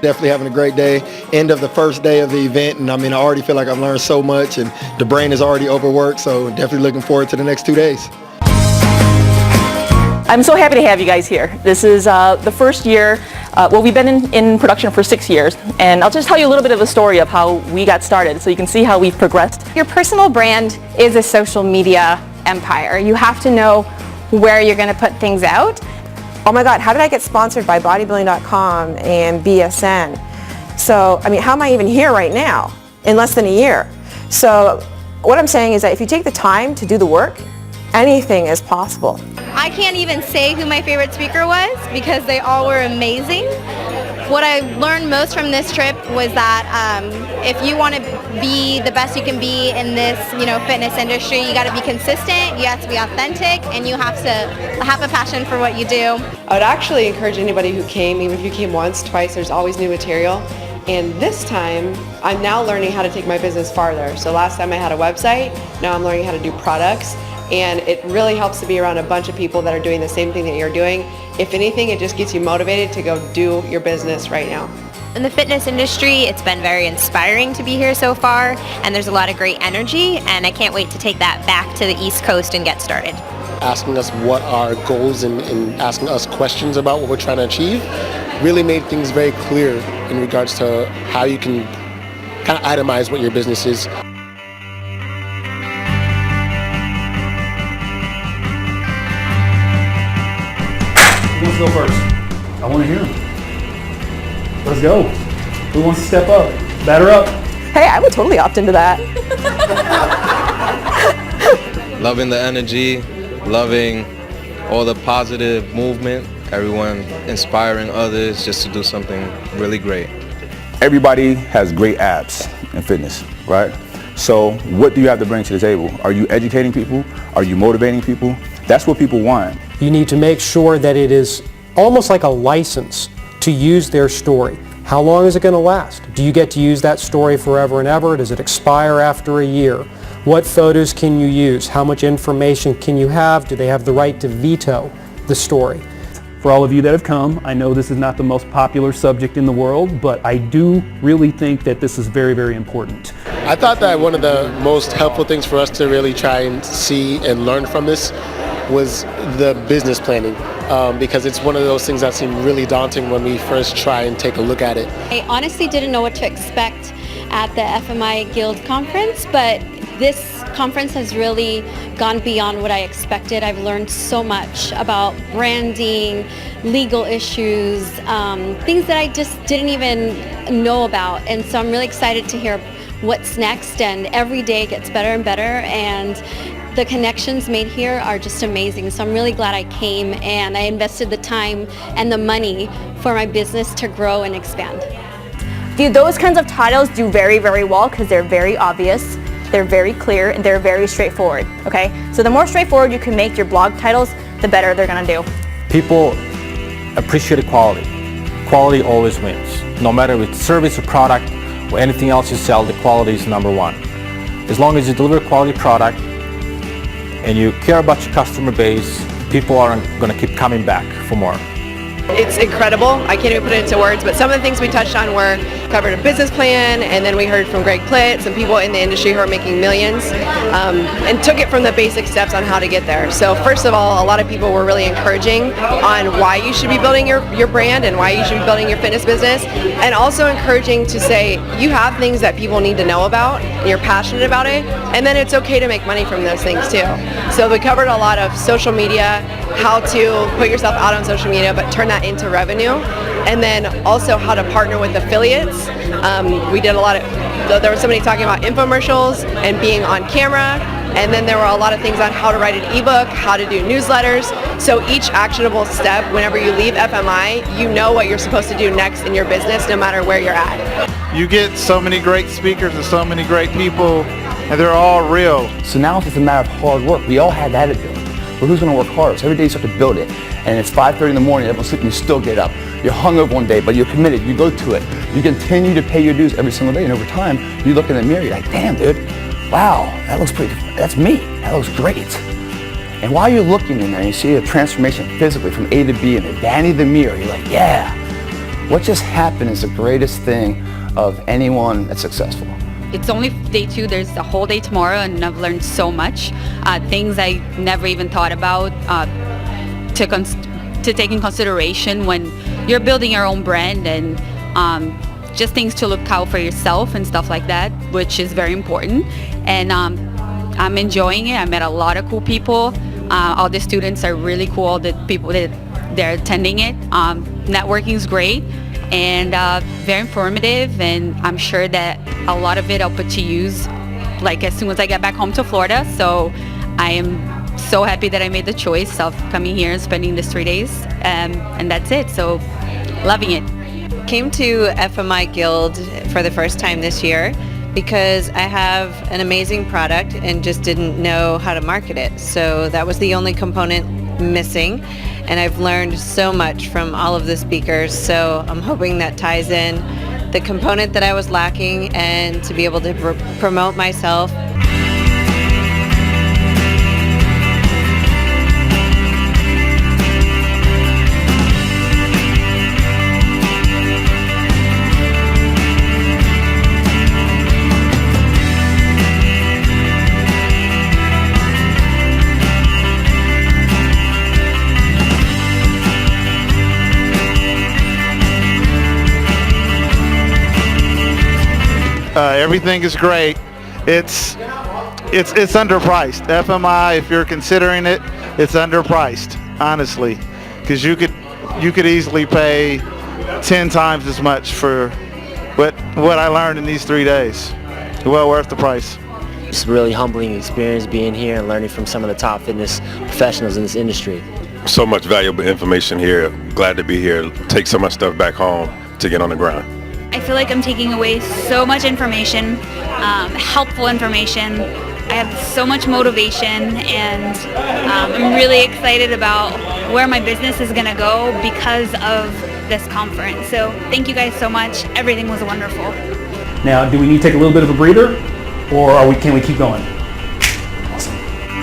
Definitely having a great day. End of the first day of the event, and I mean, I already feel like I've learned so much, and the brain is already overworked, so definitely looking forward to the next 2 days. I'm so happy to have you guys here. This is the first year, well, we've been in production for 6 years, and I'll just tell you a little bit of a story of how we got started so you can see how we've progressed. Your personal brand is a social media empire. You have to know where you're going to put things out. Oh my God, how did I get sponsored by bodybuilding.com and BSN? So, I mean, how am I even here right now in less than a year? So what I'm saying is that if you take the time to do the work, anything is possible. I can't even say who my favorite speaker was because they all were amazing. What I learned most from this trip was that if you want to be the best you can be in this, fitness industry, you got to be consistent, you have to be authentic, and you have to have a passion for what you do. I would actually encourage anybody who came, even if you came once, twice, there's always new material. And this time, I'm now learning how to take my business farther. So last time I had a website, now I'm learning how to do products. And it really helps to be around a bunch of people that are doing the same thing that you're doing. If anything, it just gets you motivated to go do your business right now. In the fitness industry, it's been very inspiring to be here so far, and there's a lot of great energy, and I can't wait to take that back to the East Coast and get started. Asking us what our goals and asking us questions about what we're trying to achieve really made things very clear in regards to how you can kind of itemize what your business is. Who wants to go first? I want to hear him. Let's go. Who wants to step up? Batter up. Hey, I would totally opt into that. Loving the energy, loving all the positive movement, everyone inspiring others just to do something really great. Everybody has great abs in fitness, right? So what do you have to bring to the table? Are you educating people? Are you motivating people? That's what people want. You need to make sure that it is almost like a license to use their story. How long is it going to last? Do you get to use that story forever and ever? Does it expire after a year? What photos can you use? How much information can you have? Do they have the right to veto the story? For all of you that have come, I know this is not the most popular subject in the world, but I do really think that this is very, very important. I thought that one of the most helpful things for us to really try and see and learn from this was the business planning, because it's one of those things that seem really daunting when we first try and take a look at it. I honestly didn't know what to expect at the FMI Guild conference, but this conference has really gone beyond what I expected. I've learned so much about branding, legal issues, things that I just didn't even know about. And so I'm really excited to hear what's next, and every day gets better and better, and the connections made here are just amazing. So I'm really glad I came, and I invested the time and the money for my business to grow and expand. Those kinds of titles do very, very well because they're very obvious, they're very clear, and they're very straightforward, okay? So the more straightforward you can make your blog titles, the better they're gonna do. People appreciate quality. Quality always wins. No matter if it's service or product or anything else you sell, the quality is number one. As long as you deliver quality product and you care about your customer base, people are going to keep coming back for more. It's incredible. I can't even put it into words, but some of the things we touched on were covered a business plan, and then we heard from Greg Plitt, some people in the industry who are making millions, and took it from the basic steps on how to get there. So first of all, a lot of people were really encouraging on why you should be building your brand and why you should be building your fitness business, and also encouraging to say you have things that people need to know about, and you're passionate about it, and then it's okay to make money from those things too. So we covered a lot of social media, how to put yourself out on social media, but turn that into revenue, and then also how to partner with affiliates. We did a lot of, there was somebody talking about infomercials and being on camera, and then there were a lot of things on how to write an ebook, how to do newsletters. So each actionable step, whenever you leave FMI, you know what you're supposed to do next in your business, no matter where you're at. You get so many great speakers and so many great people, and they're all real. So now it's just a matter of hard work. We all had that ability. But who's going to work harder? So every day you start to build it. And it's 5:30 in the morning, everyone's sleeping, you still get up. You're hungover one day, but you're committed, you go to it. You continue to pay your dues every single day, and over time, you look in the mirror, you're like, damn dude, wow, that looks pretty, that's me, that looks great. And while you're looking in there, you see a transformation physically from A to B, and then Danny the mirror, you're like, yeah, What just happened is the greatest thing of anyone that's successful. It's only day 2, there's a whole day tomorrow, and I've learned so much. Things I never even thought about to take in consideration when you're building your own brand, and just things to look out for yourself and stuff like that, which is very important. And I'm enjoying it. I met a lot of cool people. All the students are really cool, the people that they're attending it. Networking is great and very informative, and I'm sure that a lot of it I'll put to use like as soon as I get back home to Florida. So I am so happy that I made the choice of coming here and spending this 3 days, and that's it. So loving it. Came to FMI Guild for the first time this year because I have an amazing product and just didn't know how to market it. So that was the only component missing, and I've learned so much from all of the speakers. So I'm hoping that ties in the component that I was lacking and to be able to promote myself. Everything is great. It's underpriced. FMI, if you're considering it, it's underpriced, honestly, because you could easily pay 10 times as much for what I learned in these 3 days. Well worth the price. It's a really humbling experience being here and learning from some of the top fitness professionals in this industry. So much valuable information here. Glad to be here. Take some of my stuff back home to get on the ground. I feel like I'm taking away so much information, helpful information. I have so much motivation, and I'm really excited about where my business is going to go because of this conference. So thank you guys so much. Everything was wonderful. Now, do we need to take a little bit of a breather, or can we keep going?